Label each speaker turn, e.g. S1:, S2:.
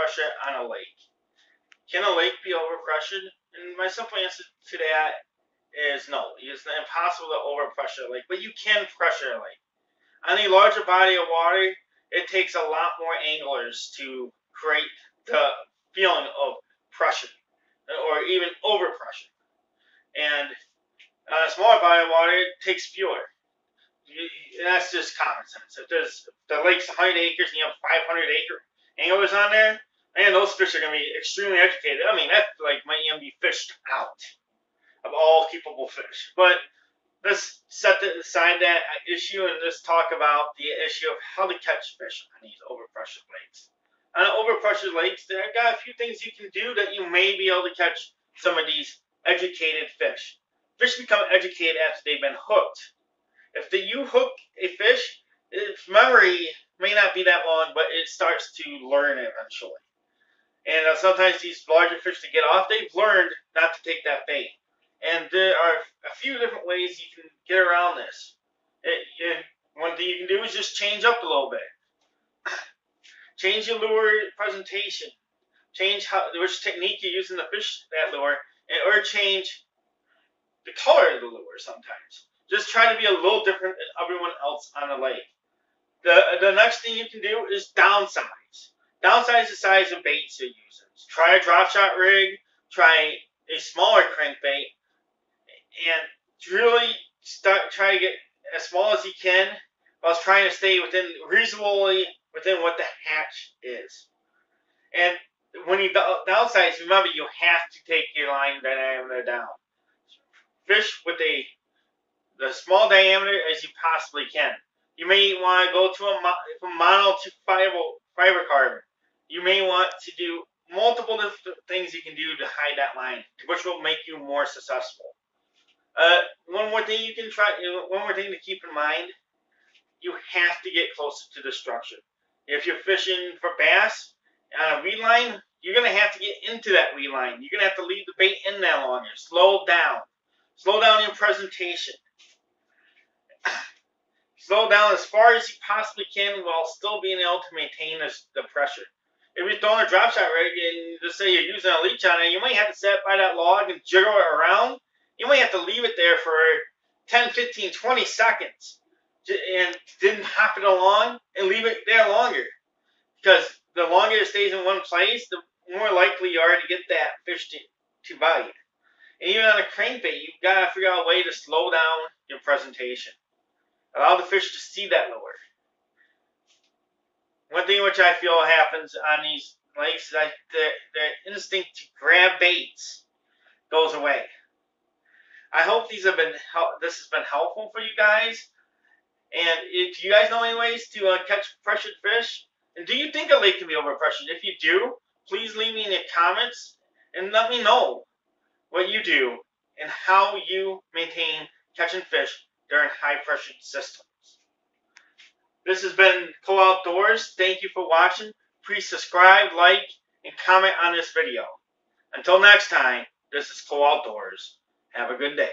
S1: overpressure on a lake. Can a lake be overpressured? And my simple answer to that is no. It's impossible to overpressure a lake, but you can pressure a lake. On a larger body of water, it takes a lot more anglers to create the feeling of pressure or even overpressure. And on a smaller body of water, it takes fewer. That's just common sense. If the lake's 100 acres and you have 500-acre anglers on there, man, those fish are going to be extremely educated. I mean, that like might even be fished out of all keepable fish. But let's set aside that issue and just talk about the issue of how to catch fish on these overpressured lakes. On overpressured lakes, there are a few things you can do that you may be able to catch some of these educated fish. Fish become educated after they've been hooked. If you hook a fish, its memory may not be that long, but it starts to learn eventually. And sometimes these larger fish to get off, they've learned not to take that bait. And there are a few different ways you can get around this. One thing you can do is just change up a little bit. Change your lure presentation. Change which technique you use in the fish that lure, or change the color of the lure sometimes. Just try to be a little different than everyone else on the lake. The next thing you can do is downsize. Downsize the size of baits you're using. Try a drop shot rig. Try a smaller crankbait, and really try to get as small as you can while trying to stay reasonably within what the hatch is. And when you downsize, remember you have to take your line diameter down. Fish with the small diameter as you possibly can. You may want to go from mono to fibercarbon. You may want to do multiple different things you can do to hide that line, which will make you more successful. One more thing to keep in mind: you have to get closer to the structure. If you're fishing for bass on a weed line, you're going to have to get into that weed line. You're going to have to leave the bait in there longer. Slow down. Slow down your presentation. Slow down as far as you possibly can while still being able to maintain the pressure. If you're throwing a drop shot rig and just say you're using a leech on it, you might have to sit by that log and jiggle it around. You might have to leave it there for 10, 15, 20 seconds and then hop it along and leave it there longer. Because the longer it stays in one place, the more likely you are to get that fish to bite. And even on a crankbait, you've got to figure out a way to slow down your presentation. Allow the fish to see that lure. One thing which I feel happens on these lakes is that their instinct to grab baits goes away. I hope this has been helpful for you guys. And do you guys know any ways to catch pressured fish? And do you think a lake can be overpressured? If you do, please leave me in the comments and let me know what you do and how you maintain catching fish during high-pressure systems. This has been Cole Outdoors. Thank you for watching. Please subscribe, like, and comment on this video. Until next time, this is Cole Outdoors. Have a good day.